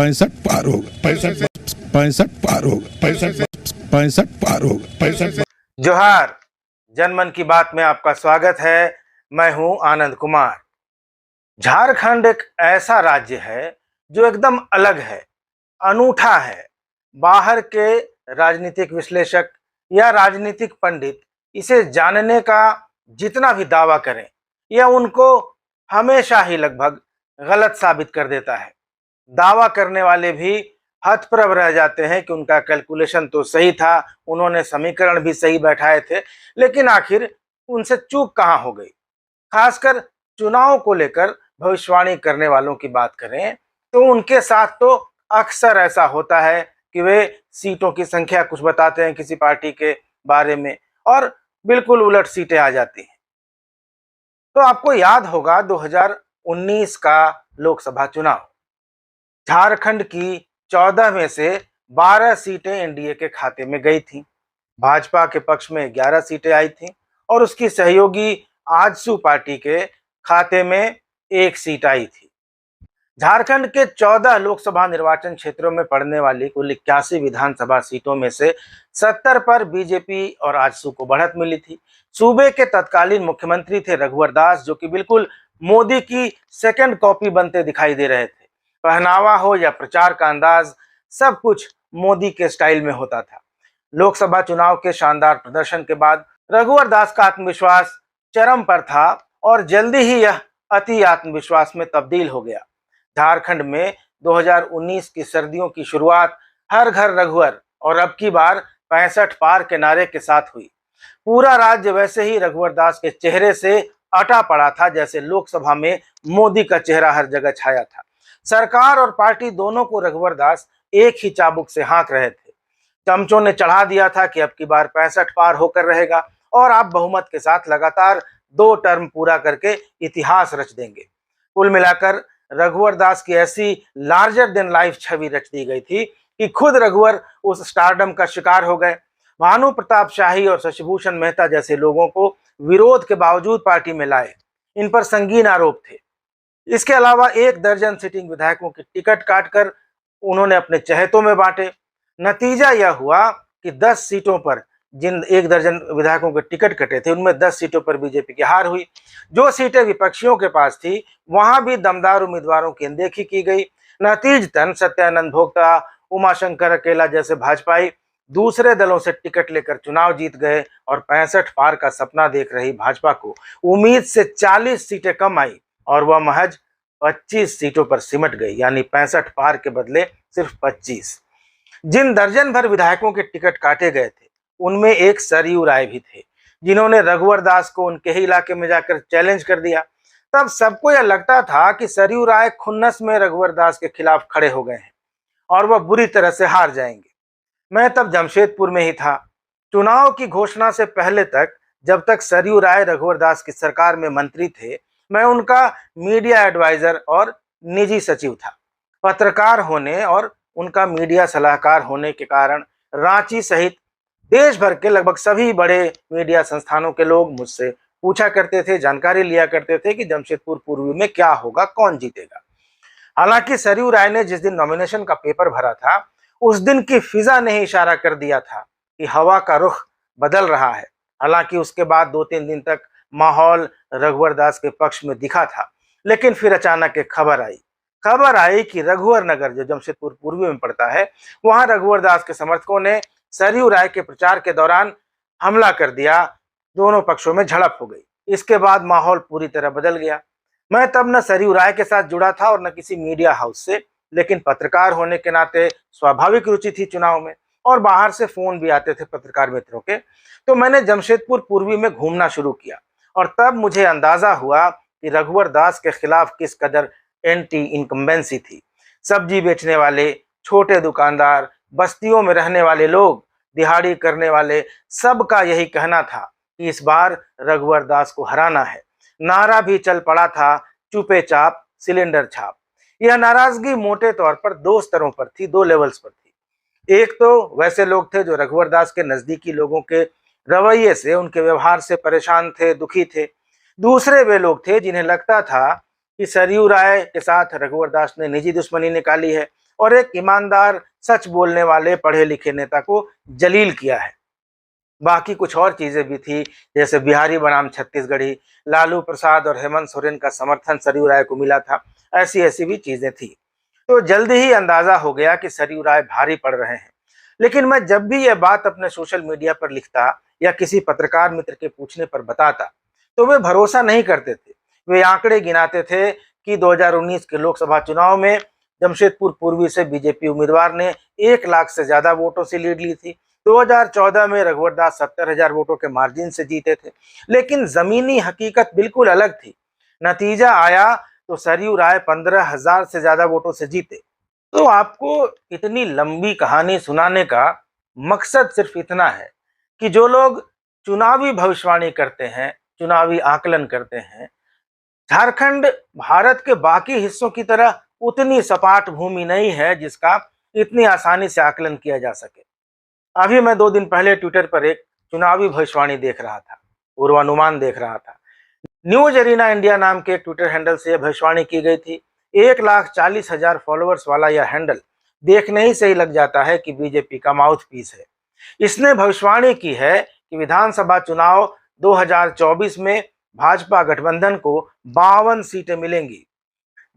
65 पार हो गए, 65 पार हो गए, 65 पार हो गए, 65। जोहार, जनमन की बात में आपका स्वागत है। मैं हूं आनंद कुमार। झारखंड एक ऐसा राज्य है जो एकदम अलग है, अनूठा है। बाहर के राजनीतिक विश्लेषक या राजनीतिक पंडित इसे जानने का जितना भी दावा करें, यह उनको हमेशा ही लगभग गलत साबित कर देता है। दावा करने वाले भी हतप्रभ रह जाते हैं कि उनका कैलकुलेशन तो सही था, उन्होंने समीकरण भी सही बैठाए थे, लेकिन आखिर उनसे चूक कहाँ हो गई। खासकर चुनाव को लेकर भविष्यवाणी करने वालों की बात करें तो उनके साथ तो अक्सर ऐसा होता है कि वे सीटों की संख्या कुछ बताते हैं किसी पार्टी के बारे में और बिल्कुल उलट सीटें आ जाती हैं। तो आपको याद होगा 2019 का लोकसभा चुनाव, झारखंड की 14 में से 12 सीटें एनडीए के खाते में गई थी। भाजपा के पक्ष में 11 सीटें आई थी और उसकी सहयोगी आजसू पार्टी के खाते में 1 सीट आई थी। झारखंड के 14 लोकसभा निर्वाचन क्षेत्रों में पड़ने वाली कुल 81 विधानसभा सीटों में से 70 पर बीजेपी और आजसू को बढ़त मिली थी। सूबे के तत्कालीन मुख्यमंत्री थे रघुवर दास, जो कि बिल्कुल मोदी की सेकंड कॉपी बनते दिखाई दे रहे थे। पहनावा हो या प्रचार का अंदाज, सब कुछ मोदी के स्टाइल में होता था। लोकसभा चुनाव के शानदार प्रदर्शन के बाद रघुवर दास का आत्मविश्वास चरम पर था और जल्दी ही यह अति आत्मविश्वास में तब्दील हो गया। झारखंड में 2019 की सर्दियों की शुरुआत हर घर रघुवर और अब की बार 65 पार के नारे के साथ हुई। पूरा राज्य वैसे ही रघुवर दास के चेहरे से अटा पड़ा था जैसे लोकसभा में मोदी का चेहरा हर जगह छाया था। सरकार और पार्टी दोनों को रघुवर दास एक ही चाबुक से हाँक रहे थे। चमचों ने चढ़ा दिया था कि अब की बार 65 पार होकर रहेगा और आप बहुमत के साथ लगातार 2 टर्म पूरा करके इतिहास रच देंगे। कुल मिलाकर रघुवर दास की ऐसी लार्जर देन लाइफ छवि रच दी गई थी कि खुद रघुवर उस स्टारडम का शिकार हो गए। भानु प्रताप शाही और शशिभूषण मेहता जैसे लोगों को विरोध के बावजूद पार्टी में लाए। इन पर संगीन आरोप थे। इसके अलावा 1 दर्जन सिटिंग विधायकों की टिकट काटकर उन्होंने अपने चहेतों में बांटे। नतीजा यह हुआ कि 10 सीटों पर, जिन 1 दर्जन विधायकों के टिकट कटे थे, उनमें 10 सीटों पर बीजेपी की हार हुई। जो सीटें विपक्षियों के पास थी वहां भी दमदार उम्मीदवारों की अनदेखी की गई। नतीजतन सत्यानंद भोक्ता, उमाशंकर अकेला जैसे भाजपाई दूसरे दलों से टिकट लेकर चुनाव जीत गए और 65 पार का सपना देख रही भाजपा को उम्मीद से 40 सीटें कम आई और वह महज 25 सीटों पर सिमट गई, यानी 65 पार के बदले सिर्फ 25। जिन दर्जन भर विधायकों के टिकट काटे गए थे उनमें एक सरयू राय भी थे, जिन्होंने रघुवर दास को उनके ही इलाके में जाकर चैलेंज कर दिया। तब सबको यह लगता था कि सरयू राय खुन्नस में रघुवर दास के खिलाफ खड़े हो गए हैं और वह बुरी तरह से हार जाएंगे। मैं तब जमशेदपुर में ही था। चुनाव की घोषणा से पहले तक, जब तक सरयू राय रघुवर दास की सरकार में मंत्री थे, मैं उनका मीडिया एडवाइजर और निजी सचिव था। पत्रकार होने और उनका मीडिया सलाहकार होने के कारण रांची सहित देश भर के लगभग सभी बड़े मीडिया संस्थानों के लोग मुझसे पूछा करते थे, जानकारी लिया करते थे कि जमशेदपुर पूर्वी में क्या होगा, कौन जीतेगा। हालांकि सरयू राय ने जिस दिन नॉमिनेशन का पेपर भरा था, उस दिन की फिजा ने ही इशारा कर दिया था कि हवा का रुख बदल रहा है। हालांकि उसके बाद 2-3 दिन तक माहौल रघुवर दास के पक्ष में दिखा था, लेकिन फिर अचानक एक खबर आई कि रघुवर नगर, जो जमशेदपुर पूर्वी में पड़ता है, वहां रघुवर दास के समर्थकों ने सरयू राय के प्रचार के दौरान हमला कर दिया। दोनों पक्षों में झड़प हो गई। इसके बाद माहौल पूरी तरह बदल गया। मैं तब न सरयू राय के साथ जुड़ा था और न किसी मीडिया हाउस से, लेकिन पत्रकार होने के नाते स्वाभाविक रुचि थी चुनाव में और बाहर से फोन भी आते थे पत्रकार मित्रों के। तो मैंने जमशेदपुर पूर्वी में घूमना शुरू किया और तब मुझे अंदाजा हुआ कि रघुवर दास के खिलाफ किस कदर एंटी इनकम्बेंसी थी। सब्जी बेचने वाले, छोटे दुकानदार, बस्तियों में रहने वाले लोग, दिहाड़ी करने वाले, सबका यही कहना था कि इस बार रघुवर दास को हराना है। नारा भी चल पड़ा था, चुपे चाप सिलेंडर छाप। यह नाराजगी मोटे तौर पर 2 स्तरों पर थी, 2 लेवल्स पर थी। एक तो वैसे लोग थे जो रघुवर दास के नजदीकी लोगों के रवैये से, उनके व्यवहार से परेशान थे, दुखी थे। दूसरे वे लोग थे जिन्हें लगता था कि सरयू राय के साथ रघुवर दास ने निजी दुश्मनी निकाली है और एक ईमानदार, सच बोलने वाले, पढ़े लिखे नेता को जलील किया है। बाकी कुछ और चीजें भी थी, जैसे बिहारी बनाम छत्तीसगढ़ी, लालू प्रसाद और हेमंत सोरेन का समर्थन सरयू राय को मिला था, ऐसी ऐसी भी चीजें थी। तो जल्दी ही अंदाजा हो गया कि सरयू राय भारी पड़ रहे हैं। लेकिन मैं जब भी यह बात अपने सोशल मीडिया पर लिखता या किसी पत्रकार मित्र के पूछने पर बताता, तो वे भरोसा नहीं करते थे। वे आंकड़े गिनाते थे कि 2019 के लोकसभा चुनाव में जमशेदपुर पूर्वी से बीजेपी उम्मीदवार ने 1 लाख से ज्यादा वोटों से लीड ली थी। 2014 में रघुवर दास 70,000 वोटों के मार्जिन से जीते थे। लेकिन जमीनी हकीकत बिल्कुल अलग थी। नतीजा आया तो सरयू राय 15,000 से ज्यादा वोटों से जीते। तो आपको इतनी लंबी कहानी सुनाने का मकसद सिर्फ इतना है कि जो लोग चुनावी भविष्यवाणी करते हैं, चुनावी आकलन करते हैं, झारखंड भारत के बाकी हिस्सों की तरह उतनी सपाट भूमि नहीं है जिसका इतनी आसानी से आकलन किया जा सके। अभी मैं 2 दिन पहले ट्विटर पर एक चुनावी भविष्यवाणी देख रहा था, पूर्वानुमान देख रहा था। न्यूज एरिना इंडिया नाम के एक ट्विटर हैंडल से यह भविष्यवाणी की गई थी। 1,40,000 फॉलोअर्स वाला यह हैंडल देखने ही से ही लग जाता है कि बीजेपी का माउथ पीस है। इसने भविष्यवाणी की है कि विधानसभा चुनाव 2024 में भाजपा गठबंधन को 52 सीटें मिलेंगी।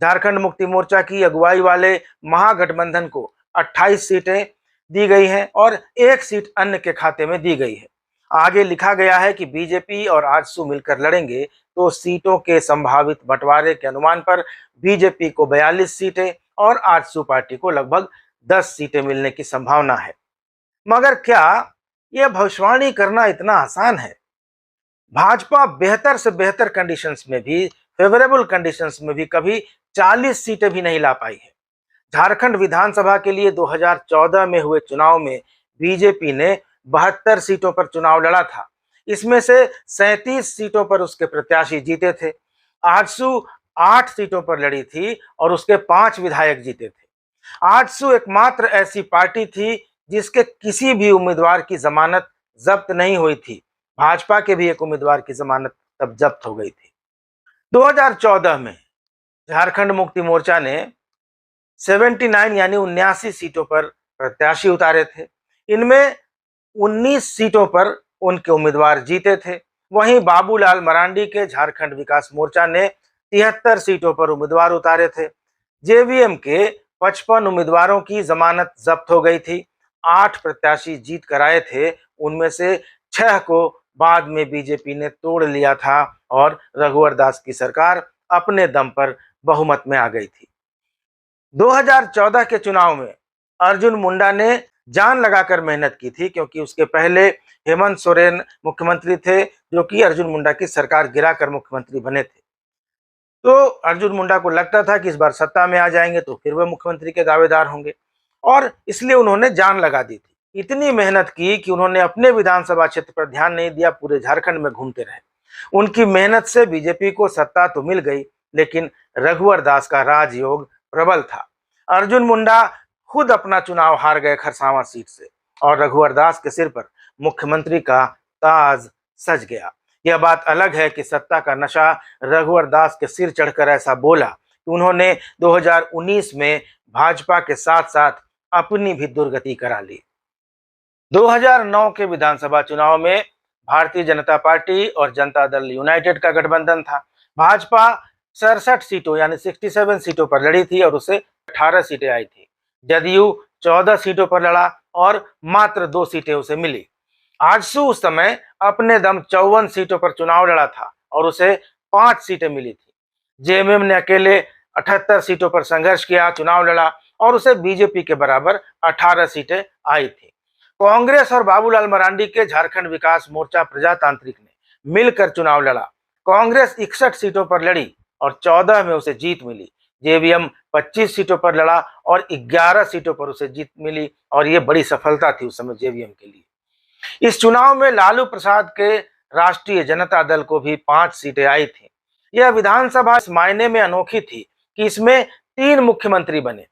झारखंड मुक्ति मोर्चा की अगुवाई वाले महागठबंधन को 28 सीटें दी गई हैं और 1 सीट अन्य के खाते में दी गई है। आगे लिखा गया है कि बीजेपी और आजसू मिलकर लड़ेंगे तो सीटों के संभावित बंटवारे के अनुमान पर बीजेपी को 42 सीटें और आजसू पार्टी को लगभग 10 सीटें मिलने की संभावना है। मगर क्या यह भविष्यवाणी करना इतना आसान है? भाजपा बेहतर से बेहतर कंडीशंस में भी, फेवरेबल कंडीशंस में भी कभी 40 सीटें भी नहीं ला पाई है। झारखंड विधानसभा के लिए 2014 में हुए चुनाव में बीजेपी ने 72 सीटों पर चुनाव लड़ा था। इसमें से 37 सीटों पर उसके प्रत्याशी जीते थे। आजसू 8 सीटों पर लड़ी थी और उसके 5 विधायक जीते थे। आजसू एकमात्र ऐसी पार्टी थी जिसके किसी भी उम्मीदवार की जमानत जब्त नहीं हुई थी। भाजपा के भी एक उम्मीदवार की जमानत तब जब्त हो गई थी। 2014 में झारखंड मुक्ति मोर्चा ने 79 यानी 79 सीटों पर प्रत्याशी उतारे थे। इनमें 19 सीटों पर उनके उम्मीदवार जीते थे। वहीं बाबूलाल मरांडी के झारखंड विकास मोर्चा ने 73 सीटों पर उम्मीदवार उतारे थे। जेवीएम के 55 उम्मीदवारों की जमानत जब्त हो गई थी। 8 प्रत्याशी जीत कर आए थे, उनमें से 6 को बाद में बीजेपी ने तोड़ लिया था और रघुवर दास की सरकार अपने दम पर बहुमत में आ गई थी। 2014 के चुनाव में अर्जुन मुंडा ने जान लगाकर मेहनत की थी, क्योंकि उसके पहले हेमंत सोरेन मुख्यमंत्री थे, जो कि अर्जुन मुंडा की सरकार गिराकर मुख्यमंत्री बने थे। तो अर्जुन मुंडा को लगता था कि इस बार सत्ता में आ जाएंगे तो फिर वह मुख्यमंत्री के दावेदार होंगे, और इसलिए उन्होंने जान लगा दी थी। इतनी मेहनत की कि उन्होंने अपने विधानसभा क्षेत्र पर ध्यान नहीं दिया, पूरे झारखंड में घूमते रहे। उनकी मेहनत से बीजेपी को सत्ता तो मिल गई, लेकिन रघुवर दास का राजयोग प्रबल था। अर्जुन मुंडा खुद अपना चुनाव हार गए खरसावां सीट से, और रघुवर दास के सिर पर मुख्यमंत्री का ताज सज गया। यह बात अलग है कि सत्ता का नशा रघुवर दास के सिर चढ़कर ऐसा बोला कि उन्होंने 2019 में भाजपा के साथ साथ अपनी भी दुर्गति करा ली। 2009 के विधानसभा चुनाव में भारतीय जनता पार्टी और जनता दल यूनाइटेड का गठबंधन था। भाजपा 67 सीटों यानी 67 सीटों पर लड़ी थी और उसे 18 सीटें आई थी। जदयू 14 सीटों पर लड़ा और मात्र 2 सीटें उसे मिली। आजसू उस समय अपने दम 54 सीटों पर चुनाव लड़ा था और उसे 5 सीटें मिली थी। जेएमएम ने अकेले 78 सीटों पर संघर्ष किया, चुनाव लड़ा और उसे बीजेपी के बराबर 18 सीटें आई थी। कांग्रेस और बाबूलाल मरांडी के झारखंड विकास मोर्चा प्रजातांत्रिक ने मिलकर चुनाव लड़ा। कांग्रेस 61 सीटों पर लड़ी और 14 में उसे जीत मिली। जेवीएम 25 सीटों पर लड़ा और 11 सीटों पर उसे जीत मिली, और यह बड़ी सफलता थी उस समय जेवीएम के लिए। इस चुनाव में लालू प्रसाद के राष्ट्रीय जनता दल को भी 5 सीटें आई थी। यह विधानसभा इस मायने में अनोखी थी कि इसमें 3 मुख्यमंत्री बने।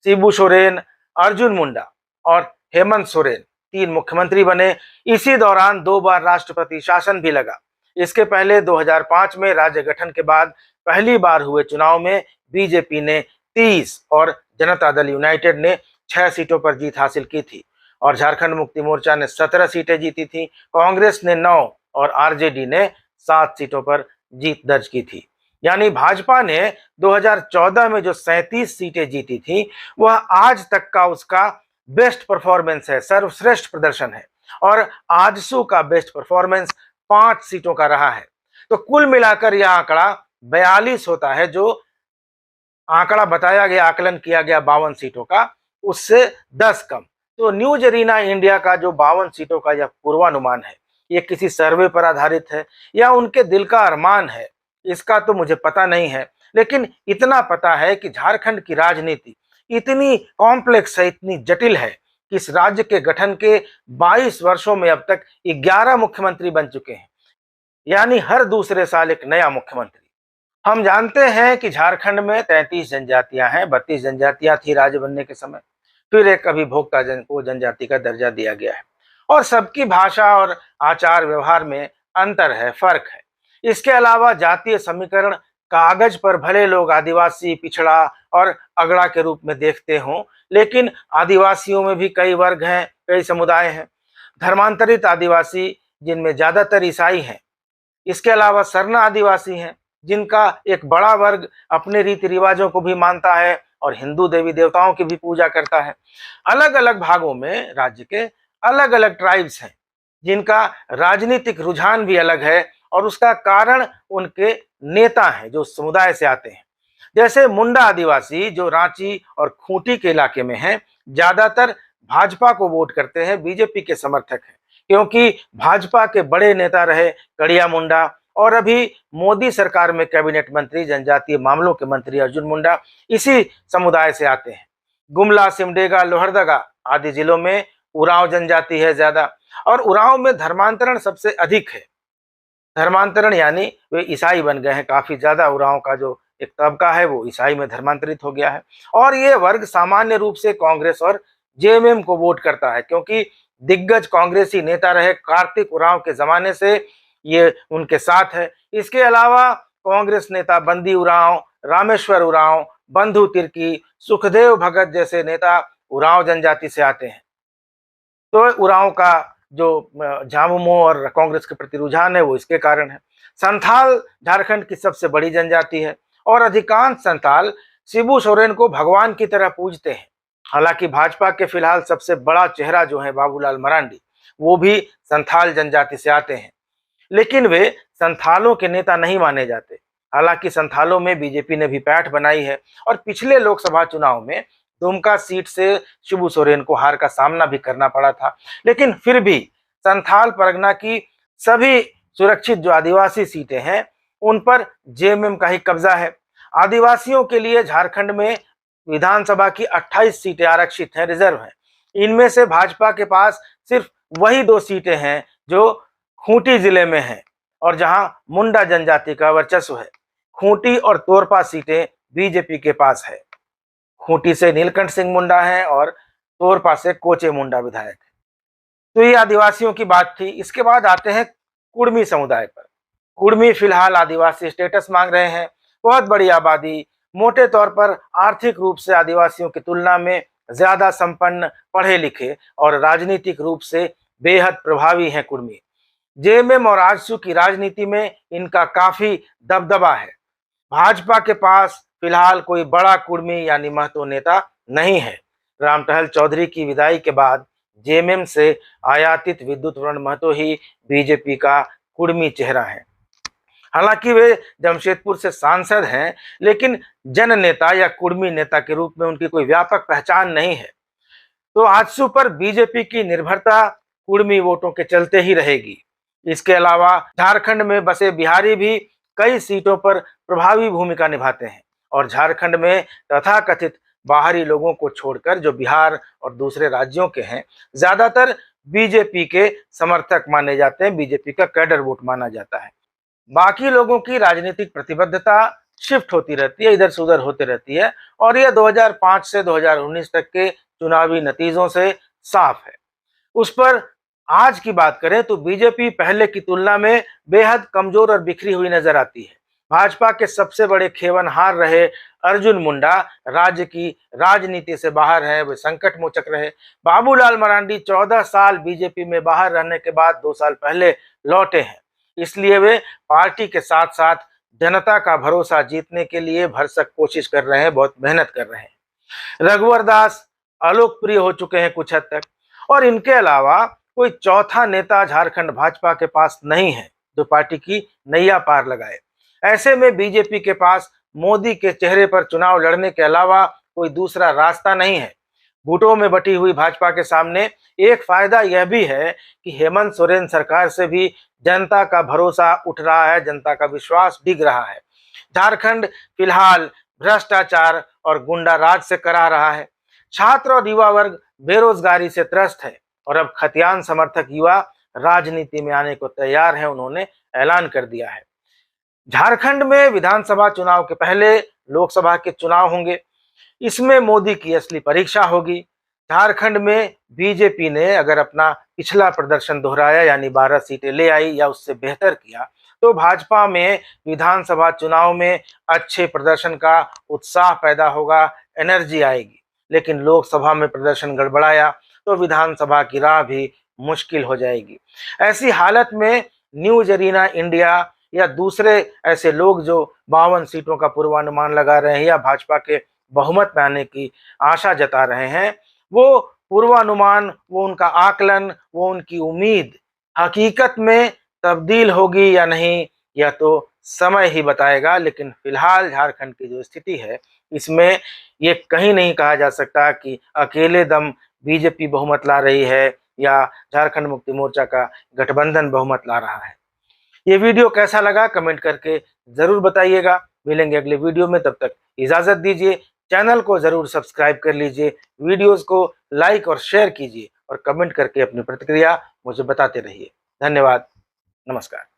शिबू सोरेन, अर्जुन मुंडा और हेमंत सोरेन 3 मुख्यमंत्री बने। इसी दौरान 2 बार राष्ट्रपति शासन भी लगा। इसके पहले 2005 में राज्य गठन के बाद पहली बार हुए चुनाव में बीजेपी ने 30 और जनता दल यूनाइटेड ने 6 सीटों पर जीत हासिल की थी और झारखंड मुक्ति मोर्चा ने 17 सीटें जीती थी, कांग्रेस ने 9 और आरजेडी ने 7 सीटों पर जीत दर्ज की थी। यानी भाजपा ने 2014 में जो 37 सीटें जीती थी वह आज तक का उसका बेस्ट परफॉर्मेंस है, सर्वश्रेष्ठ प्रदर्शन है। और आजसू का बेस्ट परफॉर्मेंस 5 सीटों का रहा है। तो कुल मिलाकर यह आंकड़ा 42 होता है, जो आंकड़ा बताया गया, आकलन किया गया 52 सीटों का, उससे 10 कम। तो न्यूज एरीना इंडिया का जो 52 सीटों का यह पूर्वानुमान है, ये किसी सर्वे पर आधारित है या उनके दिल का अरमान है, इसका तो मुझे पता नहीं है। लेकिन इतना पता है कि झारखंड की राजनीति इतनी कॉम्प्लेक्स है, इतनी जटिल है कि इस राज्य के गठन के 22 वर्षों में अब तक 11 मुख्यमंत्री बन चुके हैं, यानी हर दूसरे साल एक नया मुख्यमंत्री। हम जानते हैं कि झारखंड में 33 जनजातियां हैं, 32 जनजातियां थी राज्य बनने के समय, फिर एक अभिभोक्ता जनजाति का दर्जा दिया गया है और सबकी भाषा और आचार व्यवहार में अंतर है, फर्क है। इसके अलावा जातीय समीकरण कागज पर भले लोग आदिवासी, पिछड़ा और अगड़ा के रूप में देखते हों, लेकिन आदिवासियों में भी कई वर्ग हैं, कई समुदाय हैं। धर्मांतरित आदिवासी जिनमें ज्यादातर ईसाई हैं, इसके अलावा सरना आदिवासी हैं जिनका एक बड़ा वर्ग अपने रीति रिवाजों को भी मानता है और हिंदू देवी देवताओं की भी पूजा करता है। अलग अलग भागों में राज्य के अलग अलग ट्राइब्स हैं जिनका राजनीतिक रुझान भी अलग है और उसका कारण उनके नेता हैं जो समुदाय से आते हैं। जैसे मुंडा आदिवासी जो रांची और खूंटी के इलाके में हैं, ज्यादातर भाजपा को वोट करते हैं, बीजेपी के समर्थक हैं, क्योंकि भाजपा के बड़े नेता रहे कड़िया मुंडा और अभी मोदी सरकार में कैबिनेट मंत्री, जनजातीय मामलों के मंत्री अर्जुन मुंडा इसी समुदाय से आते हैं। गुमला, सिमडेगा, लोहरदगा आदि जिलों में उरांव जनजाति है ज्यादा और उरांव में धर्मांतरण सबसे अधिक है। धर्मांतरण यानी वे ईसाई बन गए हैं, काफी ज्यादा उरांव का जो एक तबका है वो ईसाई में धर्मांतरित हो गया है। और ये वर्ग सामान्य रूप से कांग्रेस और जेएमएम को वोट करता है, क्योंकि दिग्गज कांग्रेसी नेता रहे कार्तिक उरांव के जमाने से ये उनके साथ है। इसके अलावा कांग्रेस नेता बंदी उरांव, रामेश्वर उरांव, बंधु तिर्की, सुखदेव भगत जैसे नेता उरांव जनजाति से आते हैं। तो उरांव का जो झामुमो और कांग्रेस के प्रति रुझान है वो इसके कारण है। संथाल झारखंड की सबसे बड़ी जनजाति है और अधिकांश संथाल शिबू सोरेन को भगवान की तरह पूजते हैं। हालांकि भाजपा के फिलहाल सबसे बड़ा चेहरा जो है बाबूलाल मरांडी, वो भी संथाल जनजाति से आते हैं, लेकिन वे संथालों के नेता नहीं माने जाते। हालांकि संथालों में बीजेपी ने भी पैठ बनाई है और पिछले लोकसभा चुनाव में दुमका सीट से शिबू सोरेन को हार का सामना भी करना पड़ा था, लेकिन फिर भी संथाल परगना की सभी सुरक्षित जो आदिवासी सीटें हैं उन पर जेएमएम का ही कब्जा है। आदिवासियों के लिए झारखंड में विधानसभा की 28 सीटें आरक्षित हैं, रिजर्व हैं। इनमें से भाजपा के पास सिर्फ वही 2 सीटें हैं जो खूंटी जिले में हैं और जहां मुंडा जनजाति का वर्चस्व है। खूंटी और तोरपा सीटें बीजेपी के पास है। खूंटी से नीलकंठ सिंह मुंडा है और तोरपा से कोचे मुंडा विधायक है। तो ये आदिवासियों की बात थी। इसके बाद आते हैं कुड़मी समुदाय पर। कुड़मी फिलहाल आदिवासी स्टेटस मांग रहे हैं। बहुत बड़ी आबादी, मोटे तौर पर आर्थिक रूप से आदिवासियों की तुलना में ज्यादा संपन्न, पढ़े लिखे और राजनीतिक रूप से बेहद प्रभावी हैं कुड़मी। जेएमएम और आजसू की राजनीति में इनका काफी दबदबा है। भाजपा के पास फिलहाल कोई बड़ा कुड़मी यानी महतो नेता नहीं है। रामटहल चौधरी की विदाई के बाद जेएमएम से आयातित विद्युत वर्ण महतो ही बीजेपी का कुड़मी चेहरा है। हालांकि वे जमशेदपुर से सांसद हैं, लेकिन जन नेता या कुड़मी नेता के रूप में उनकी कोई व्यापक पहचान नहीं है। तो आजसू पर बीजेपी की निर्भरता कुड़मी वोटों के चलते ही रहेगी। इसके अलावा झारखंड में बसे बिहारी भी कई सीटों पर प्रभावी भूमिका निभाते हैं और झारखंड में तथाकथित बाहरी लोगों को छोड़कर जो बिहार और दूसरे राज्यों के हैं, ज्यादातर बीजेपी के समर्थक माने जाते हैं, बीजेपी का कैडर वोट माना जाता है। बाकी लोगों की राजनीतिक प्रतिबद्धता शिफ्ट होती रहती है, इधर से उधर होती रहती है और यह 2005 से 2019 तक के चुनावी नतीजों से साफ है। उस पर आज की बात करें तो बीजेपी पहले की तुलना में बेहद कमजोर और बिखरी हुई नजर आती है। भाजपा के सबसे बड़े खेवनहार रहे अर्जुन मुंडा राज्य की राजनीति से बाहर है, वे संकट मोचक रहे। बाबूलाल मरांडी 14 साल बीजेपी में बाहर रहने के बाद 2 साल पहले लौटे हैं, इसलिए वे पार्टी के साथ साथ जनता का भरोसा जीतने के लिए भरसक कोशिश कर रहे हैं, बहुत मेहनत कर रहे हैं। रघुवर दास अलोकप्रिय हो चुके हैं कुछ हद तक, और इनके अलावा कोई चौथा नेता झारखंड भाजपा के पास नहीं है जो पार्टी की नैया पार लगाए। ऐसे में बीजेपी के पास मोदी के चेहरे पर चुनाव लड़ने के अलावा कोई दूसरा रास्ता नहीं है। गुटों में बटी हुई भाजपा के सामने एक फायदा यह भी है कि हेमंत सोरेन सरकार से भी जनता का भरोसा उठ रहा है, जनता का विश्वास डिग रहा है। झारखंड फिलहाल भ्रष्टाचार और गुंडा राज से करा रहा है। छात्र और युवा वर्ग बेरोजगारी से त्रस्त है और अब खतियान समर्थक युवा राजनीति में आने को तैयार हैं, उन्होंने ऐलान कर दिया है। झारखंड में विधानसभा चुनाव के पहले लोकसभा के चुनाव होंगे, इसमें मोदी की असली परीक्षा होगी। झारखंड में बीजेपी ने अगर अपना पिछला प्रदर्शन दोहराया यानी 12 सीटें ले आई या उससे बेहतर किया तो भाजपा में विधानसभा चुनाव में अच्छे प्रदर्शन का उत्साह पैदा होगा, एनर्जी आएगी। लेकिन लोकसभा में प्रदर्शन गड़बड़ाया तो विधानसभा की राह भी मुश्किल हो जाएगी। ऐसी हालत में न्यूज एरीना इंडिया या दूसरे ऐसे लोग जो 52 सीटों का पूर्वानुमान लगा रहे हैं या भाजपा के बहुमत में आने की आशा जता रहे हैं, वो पूर्वानुमान, वो उनका आकलन, वो उनकी उम्मीद हकीकत में तब्दील होगी या नहीं, यह तो समय ही बताएगा। लेकिन फिलहाल झारखंड की जो स्थिति है इसमें ये कहीं नहीं कहा जा सकता कि अकेले दम बीजेपी बहुमत ला रही है या झारखंड मुक्ति मोर्चा का गठबंधन बहुमत ला रहा है। ये वीडियो कैसा लगा कमेंट करके जरूर बताइएगा। मिलेंगे अगले वीडियो में, तब तक इजाजत दीजिए। चैनल को जरूर सब्सक्राइब कर लीजिए, वीडियोस को लाइक और शेयर कीजिए और कमेंट करके अपनी प्रतिक्रिया मुझे बताते रहिए। धन्यवाद, नमस्कार।